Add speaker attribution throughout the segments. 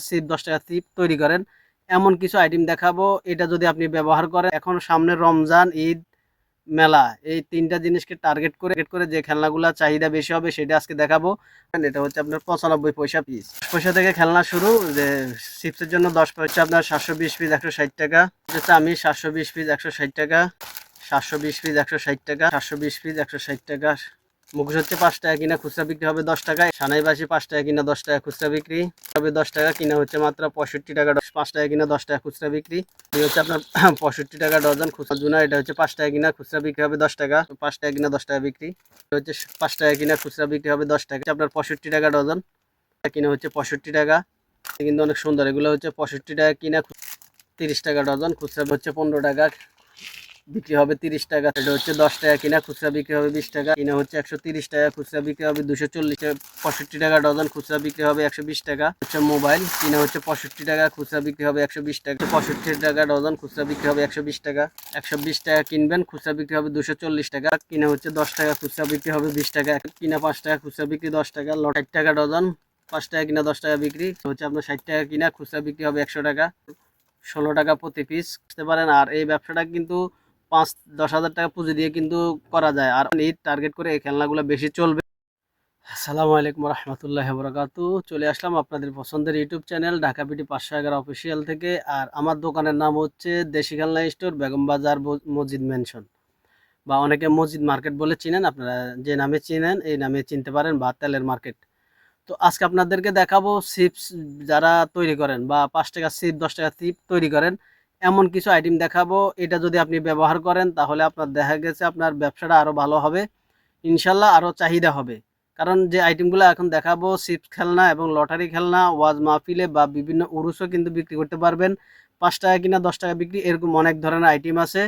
Speaker 1: Sheep 10 টাকা sheep তৈরি করেন এমন কিছু আইটেম দেখাবো। এটা যদি আপনি ব্যবহার করেন, এখন সামনে রমজান, ঈদ, মেলা, এই তিনটা জিনিসকে টার্গেট করে যে খেলনাগুলো চাহিদা বেশি হবে সেটা আজকে দেখাবো। এটা হচ্ছে আপনার 95 পয়সা পিস, 10 পয়সা থেকে খেলনা শুরু। যে চিপসের জন্য 10 পয়সা আপনার 720 পিস 160 টাকা, হচ্ছে আমি 720 পিস 160 টাকা, 720 পিস 160 টাকা, 720 পিস 160 টাকা। মুখোশ হচ্ছে 5 টাকা কিনা, খুচরা বিক্রি হবে 10 টাকা। সানাইবাসী 5 টাকা কিনা 10 টাকা খুচরা বিক্রি হবে, 10 টাকা কিনা হচ্ছে মাত্র 65 টাকা। 5 টাকা কিনা 10 টাকা খুচরা বিক্রি। এই হচ্ছে আপনার 65 টাকা ডজন খুচরা জুনা। এটা হচ্ছে 5 টাকা কিনা, খুচরা বিক্রি হবে 10 টাকা। 5 টাকা কিনা 10 টাকা বিক্রি। এটা হচ্ছে 5 টাকা কিনা, খুচরা বিক্রি হবে 10 টাকা। আপনার 65 টাকা ডজন কিনা হচ্ছে 65 টাকা, কিন্তু অনেক সুন্দর। এগুলো হচ্ছে 65 টাকা কিনা, 30 টাকা ডজন, খুচরা হচ্ছে 15 টাকা, বিক্রি হবে 30 টাকা। এটা হচ্ছে 10 টাকা কিনা, খুচরা বিক্রি হবে 20 টাকা, কিনা হচ্ছে 130 টাকা, খুচরা বিক্রি হবে 240 টাকা। 65 টাকা ডজন, খুচরা বিক্রি হবে 120 টাকা। হচ্ছে মোবাইল, কিনা হচ্ছে 65 টাকা, খুচরা বিক্রি হবে 120 টাকা। 65 টাকা ডজন, খুচরা বিক্রি হবে 120 টাকা। 120 টাকা কিনবেন, খুচরা বিক্রি হবে 240 টাকা, কিনা হচ্ছে 10 টাকা, খুচরা বিক্রি হবে 20 টাকা। কিনা 5 টাকা, খুচরা বিক্রি 10 টাকা। 60 টাকা ডজন, 5 টাকা কিনা 10 টাকা বিক্রি হচ্ছে আপনার 60 টাকা কিনা, খুচরা বিক্রি হবে 100 টাকা। 16 টাকা প্রতি পিস বুঝতে পারেন। আর এই ব্যবসাটা কিন্তু 5-10 হাজার টাকা পুঁজি দিয়ে কিন্তু করা যায়, আর ঈদ টার্গেট করে এই খেলনাগুলো বেশি চলবে। আসসালামু আলাইকুম রহমতুল্লাহ বরকাতু। চলে আসলাম আপনাদের পছন্দের YouTube channel Dhaka PT 511 official থেকে। আর আমার দোকানের নাম হচ্ছে দেশি খেলনা স্টোর, বেগম বাজার মসজিদ মেনশন, বা অনেকে মসজিদ মার্কেট বলে চিনেন। আপনারা যে নামে চিনেন এই নামে চিনতে পারেন, বা তেলের মার্কেট। তো আজকে আপনাদেরকে দেখাবো চিপস যারা তৈরি করেন, বা 5 টাকা চিপ 10 টাকা চিপ তৈরি করেন এমন কিছু আইটেম দেখাবো। এটা যদি আপনি ব্যবহার করেন তাহলে আপনার দেখা গেছে আপনার ব্যবসাটা আরও ভালো হবে, ইনশাল্লাহ আরও চাহিদা হবে। কারণ যে আইটেমগুলো এখন দেখাবো, চিপস খেলনা এবং লটারি খেলনা, ওয়াজ মাহফিলে বা বিভিন্ন উরুসও কিন্তু বিক্রি করতে পারবেন। 5 টাকা কিনা 10 টাকা বিক্রি, এরকম অনেক ধরনের আইটেম আছে।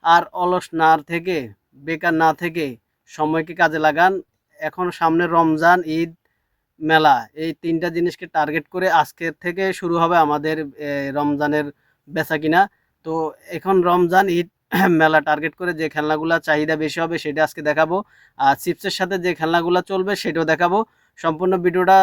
Speaker 1: আর অলস না থেকে, বেকার না থেকে সময়কে কাজে লাগান। এখন সামনে রমজান, ঈদ, মেলা, এই তিনটা জিনিসকে টার্গেট করে আজকের থেকে শুরু হবে আমাদের রমজানের বেচাকিনা। তো এখন রমজান, ঈদ, মেলা টার্গেট করে যে খেলনাগুলো চাহিদা বেশি হবে সেটা আজকে দেখাবো। আর চিপসের সাথে যে খেলনাগুলো চলবে সেটাও দেখাবো। সম্পূর্ণ ভিডিওটা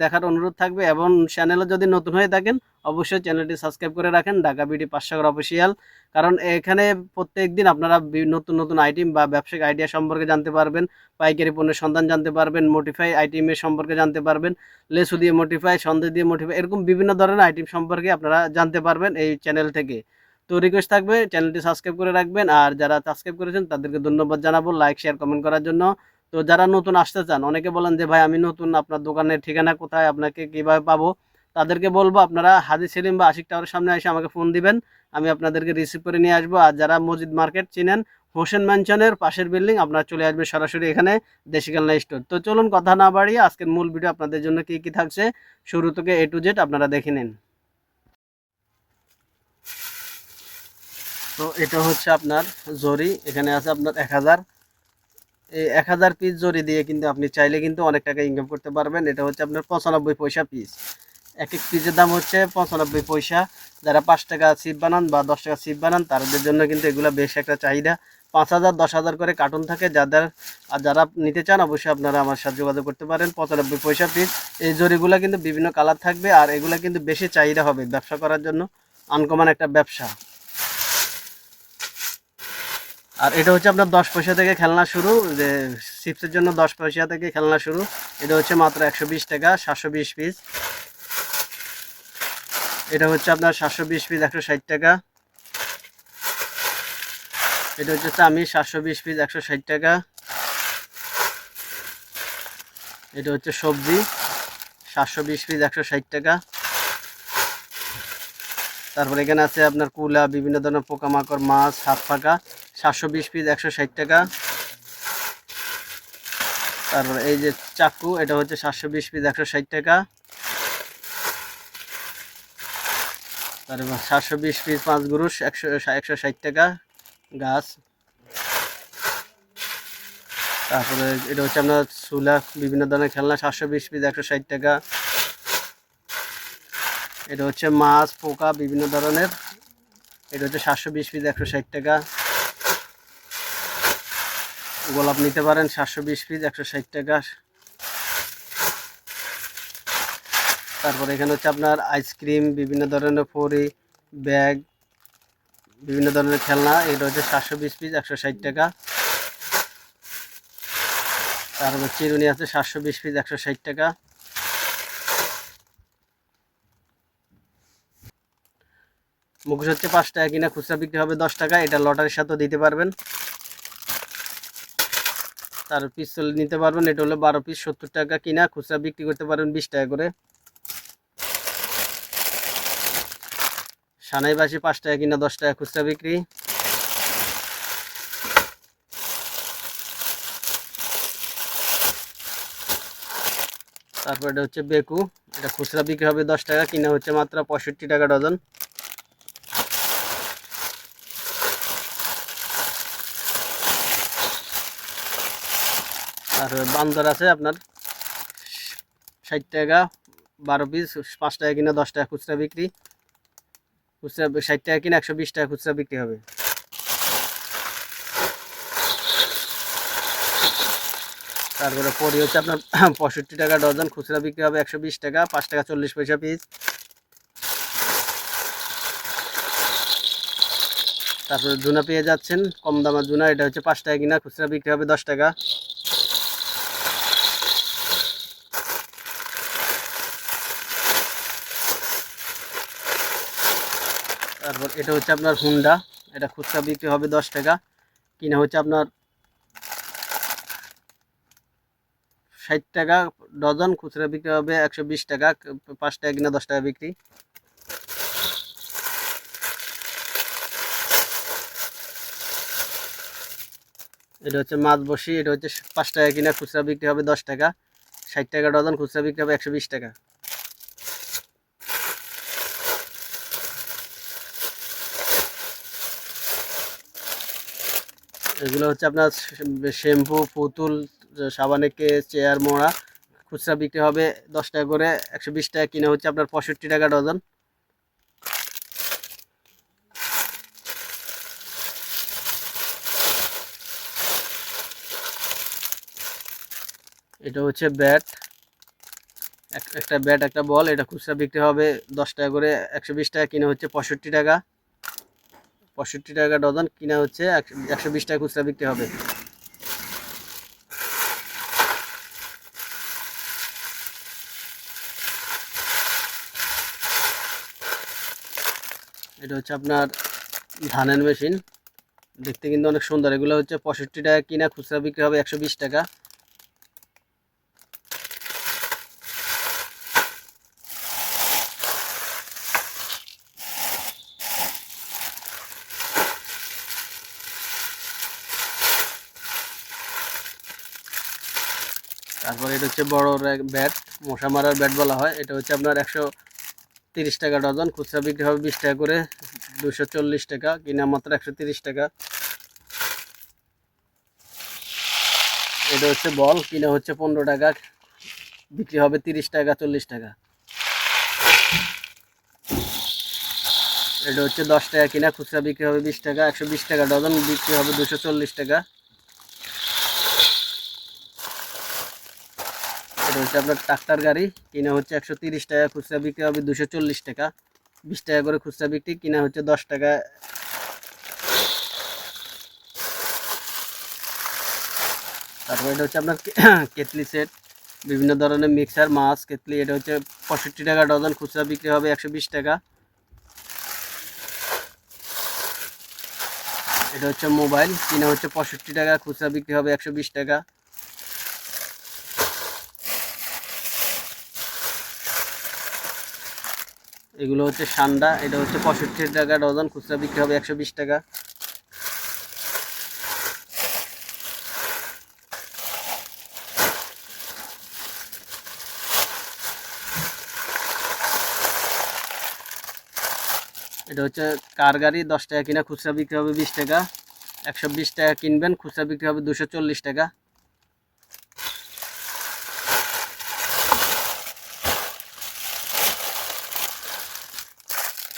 Speaker 1: দেখার অনুরোধ থাকবে, এবং চ্যানেলে যদি নতুন হয়ে থাকেন অবশ্যই চ্যানেলটি সাবস্ক্রাইব করে রাখেন, ঢাকা বিডি 511 অফিসিয়াল। কারণ এখানে প্রত্যেক দিন আপনারা নতুন নতুন আইটেম বা ব্যবসায়িক আইডিয়া সম্পর্কে জানতে পারবেন, পাইকারি পণ্যের সন্ধান জানতে পারবেন, মোটিফাই আইটেমের সম্পর্কে জানতে পারবেন, লেসু দিয়ে মোটিফাই, সন্দেশ দিয়ে মোটিফাই, এরকম বিভিন্ন ধরনের আইটেম সম্পর্কে আপনারা জানতে পারবেন এই চ্যানেল থেকে। তো রিকোয়েস্ট থাকবে চ্যানেলটি সাবস্ক্রাইব করে রাখবেন। আর যারা সাবস্ক্রাইব করেছেন তাদেরকে ধন্যবাদ জানাবো লাইক শেয়ার কমেন্ট করার জন্য। তো যারা নতুন আসতে চান, অনেকে বলেন যে ভাই আমি নতুন, আপনার দোকানের ঠিকানা কোথায়, আপনাকে কিভাবে পাবো, তাদেরকে বলবো আপনারা হাজি সেলিম বা আশিক টাওয়ারের সামনে এসে আমাকে ফোন দিবেন, আমি আপনাদেরকে রিসিভ করে নিয়ে আসবো। আর যারা মসজিদ মার্কেট চিনেন, হোসেন ম্যানশনের পাশের বিল্ডিং, আপনারা চলে আসবে সরাসরি এখানে দেশি খেলনা স্টোর। তো চলুন কথা না বাড়িয়ে আজকের মূল ভিডিও আপনাদের জন্য কি কি থাকছে শুরু থেকে A to Z আপনারা দেখে নিন। তো এটা হচ্ছে আপনার জরি, এখানে আছে আপনার 1000। এই 1000 পিস জরি দিয়ে কিন্তু আপনি চাইলে কিন্তু অনেক টাকা ইনকাম করতে পারবেন। এটা হচ্ছে আপনার 95 পয়সা পিস, এক এক পিসের দাম হচ্ছে 95 পয়সা। যারা 5 টাকা সিপ বানান বা 10 টাকা সিপ বানান তাদের জন্য কিন্তু এগুলো বেশ একটা চাহিদা। 5000 10,000 করে কার্টুন থাকে যাদের। আর যারা নিতে চান অবশ্যই আপনারা আমার সাথে যোগাযোগ করতে পারেন। 95 পয়সা পিস। এই জরিগুলো কিন্তু বিভিন্ন কালার থাকবে, আর এগুলো কিন্তু বেশি চাহিদা হবে ব্যবসা করার জন্য, আনকমন একটা ব্যবসা। আর এটা হচ্ছে আপনার 10 পয়সা থেকে খেলনা শুরু। যে চিপসের জন্য 10 পয়সা থেকে খেলনা শুরু। এটা হচ্ছে মাত্র 120 টাকা, 720 পিস। এটা হচ্ছে আপনার 720 পিস 160 টাকা। এটা হচ্ছে চামি, 720 পিস 160 টাকা। এটা হচ্ছে সবজি, 720 পিস 160 টাকা। তারপর এখানে আছে আপনার কুলা, বিভিন্ন ধরনের পোকামাকড়, মাছ, হাত পাকা, 720 পিস 160 টাকা। তারপর এই যে চাকু, এটা হচ্ছে 720 পিস 160 টাকা। তারপর 720 পিস 5 গুরুশ 160 টাকা গাছ। তারপরে এটা হচ্ছে আপনার চুলা, বিভিন্ন ধরনের খেলনা, 720 পিস 160 টাকা। এটা হচ্ছে মাছ, পোকা, বিভিন্ন ধরনের, এটা হচ্ছে 720 পিস 160 টাকা। গোলাপ নিতে পারেন 720 পিস 160 টাকা। তারপর এখানে হচ্ছে আপনার আইসক্রিম, বিভিন্ন ধরনের ফড়ি, ব্যাগ, বিভিন্ন ধরনের খেলনা। এটা হচ্ছে 720 পিস 160 টাকা। তারপর চিরুনি আছে 720 পিস 160 টাকা। মুখোশ হচ্ছে 5 টাকা কিনা, খুচরা বিক্রি হবে 10 টাকা। এটা লটারির সাথেও দিতে পারবেন। তার পিস্তল নিতে পারবেন, এটা হলো 12 পিস 70 টাকা কিনা, খুচরা বিক্রি করতে পারবেন 20 টাকা করে। সানাই বাসি 5 টাকা কিনা, 10 টাকা খুচরা বিক্রি। তারপর এটা হচ্ছে বেকু, এটা খুচরা বিক্রি হবে 10 টাকা, কিনা হচ্ছে মাত্র 65 টাকা ডজন। আর বান্দর আছে আপনার 60 টাকা, 12 পিস 5 টাকা কিনা, 10 টাকা খুচরা বিক্রি। খুচরা 60 টাকা কিনা, 120 টাকা খুচরা বিক্রি হবে। তারপরে পরি হচ্ছে আপনার 65 টাকা ডজন, খুচরা বিক্রি হবে 120 টাকা, 5 টাকা 40 পয়সা পিস। তারপরে জুনা পেয়ে যাচ্ছেন, কম দামের জুনা, এটা হচ্ছে 5 টাকা কিনা, খুচরা বিক্রি হবে 10 টাকা। তারপর এটা হচ্ছে আপনার হুন্ডা, এটা খুচরা বিক্রি হবে 10 টাকা, কিনা হচ্ছে আপনার 60 টাকা ডজন, খুচরা বিক্রি হবে 120 টাকা, 5 টাকা কিনা, 10 টাকা বিক্রি। এটা হচ্ছে মাছ বসি, এটা হচ্ছে 5 টাকা কিনা, খুচরা বিক্রি হবে 10 টাকা, 60 টাকা ডজন, খুচরা বিক্রি হবে 120 টাকা। এগুলো হচ্ছে আপনার শ্যাম্পু, পুতুল, সাবানের কেস, চেয়ার মোড়া, খুচরা বিক্রি হবে 10 টাকা করে, 120 টাকা, কিনা হচ্ছে আপনার 65 টাকা ডজন। এটা হচ্ছে ব্যাট, একটা ব্যাট একটা বল, এটা খুচরা বিক্রি হবে 10 টাকা করে, 120 টাকা, কিনা হচ্ছে 65 টাকা। 65 টাকা ডজন, কিনা হচ্ছে 120 টাকা, খুচরা বিক্রি হবে। এটা হচ্ছে আপনার ধানের মেশিন, দেখতে কিন্তু অনেক সুন্দর। এগুলো হচ্ছে 65 টাকা কিনা, খুচরা বিক্রি হবে 120 টাকা। তারপর এটা হচ্ছে বড় ব্যাট, মশা মারার ব্যাট বলা হয়। এটা হচ্ছে আপনার 130 টাকা ডজন, খুচরা বিক্রি হবে 20 টাকা করে, 240 টাকা, কিনা মাত্র 130 টাকা। এটা হচ্ছে বল, কিনা হচ্ছে 15 টাকা, বিক্রি হবে 30 টাকা 40 টাকা। এটা হচ্ছে 10 টাকা কিনা, খুচরা বিক্রি হবে 20 টাকা, 120 টাকা ডজন, বিক্রি হবে 240 টাকা। এটা হচ্ছে আপনার ট্রাক্টর গাড়ি, কিনা হচ্ছে 130 টাকা, খুচরা বিক্রি হবে 240 টাকা, 20 টাকা করে খুচরা বিক্রি, কিনা হচ্ছে 10 টাকা। তারপর এটা হচ্ছে আপনার কেটলি সেট, বিভিন্ন ধরনের মিক্সার, মাছ, কেটলি, এটা হচ্ছে 65 টাকা ডজন, খুচরা বিক্রি হবে 120 টাকা। এটা হচ্ছে মোবাইল, কিনা হচ্ছে 65 টাকা, খুচরা বিক্রি হবে 120 টাকা। এগুলো হচ্ছে সান্ডা, এটা হচ্ছে 65 টাকা ডজন, খুচরা বিক্রি হবে 120 টাকা। এটা হচ্ছে কার গাড়ি, 10 টাকা কিনা, খুচরা বিক্রি হবে 20 টাকা, 120 টাকা কিনবেন, খুচরা বিক্রি হবে 240 টাকা।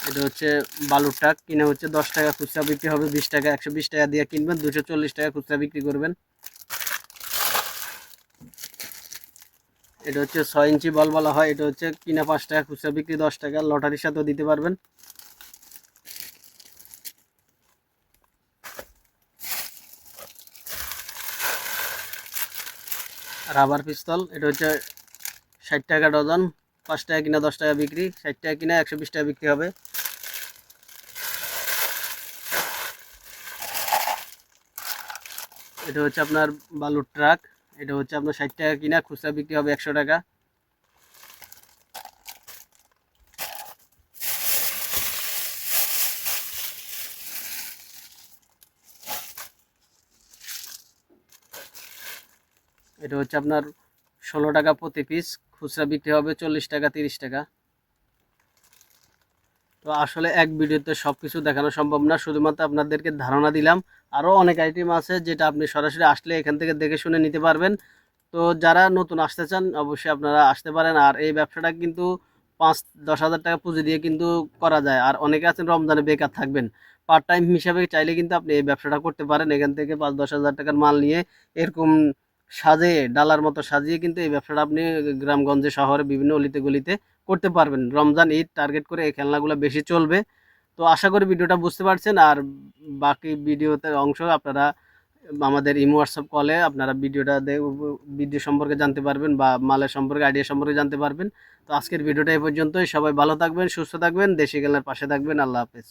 Speaker 1: এটা হচ্ছে বালুর ট্রাক, কিনা হচ্ছে 10 টাকা, খুচরা বিক্রি হবে 20 টাকা, 120 টাকা দিয়ে কিনবেন, 240 টাকা খুচরা বিক্রি করবেন। এটা হচ্ছে 6 ইঞ্চি বল বলা হয়। এটা হচ্ছে কিনা 5 টাকা, খুচরা বিক্রি 10 টাকা, লটারির সাথেও দিতে পারবেন। রাবার পিস্তল, এটা হচ্ছে 60 টাকা ডজন, 5 টাকা কিনা 10 টাকা বিক্রি, 60 টাকা কিনা 120 টাকা বিক্রি হবে। এটা হচ্ছে আপনার বালুর ট্রাক, এটা হচ্ছে আপনার 60 টাকা কিনা, খুচরা বিক্রি হবে 100 টাকা। এটা হচ্ছে আপনার 16 টাকা প্রতি পিস, খুচরা বিক্রি হবে 40 টাকা 30 টাকা। তো আসলে এক ভিডিওতে সব কিছু দেখানো সম্ভব না, শুধুমাত্র আপনাদেরকে ধারণা দিলাম। আরও অনেক আইটেম আছে যেটা আপনি সরাসরি আসলে এখান থেকে দেখে শুনে নিতে পারবেন। তো যারা নতুন আসতে চান অবশ্যই আপনারা আসতে পারেন। আর এই ব্যবসাটা কিন্তু 5-10 হাজার টাকা পুঁজি দিয়ে কিন্তু করা যায়। আর অনেকে আছেন রমজানে বেকার থাকবেন, পার্ট টাইম হিসাবে চাইলে কিন্তু আপনি এই ব্যবসাটা করতে পারেন। এখান থেকে 5-10 হাজার টাকার মাল নিয়ে এরকম সাজিয়ে ডালার মতো সাজিয়ে কিন্তু এই ব্যবসাটা আপনি গ্রামগঞ্জে শহরে বিভিন্ন অলিতে গলিতে করতে পারবেন। রমজান ঈদ টার্গেট করে এই খেলনাগুলো বেশি চলবে। তো আশা করি ভিডিওটা বুঝতে পারছেন। আর বাকি ভিডিওতে অংশ আপনারা আমাদের ইমো হোয়াটসঅ্যাপ কলে আপনারা ভিডিও সম্পর্কে জানতে পারবেন বা মালের সম্পর্কে আইডিয়া সম্পর্কে জানতে পারবেন। তো আজকের ভিডিওটা এই পর্যন্তই। সবাই ভালো থাকবেন, সুস্থ থাকবেন, দেশি খেলনার পাশে থাকবেন। আল্লাহ হাফেজ।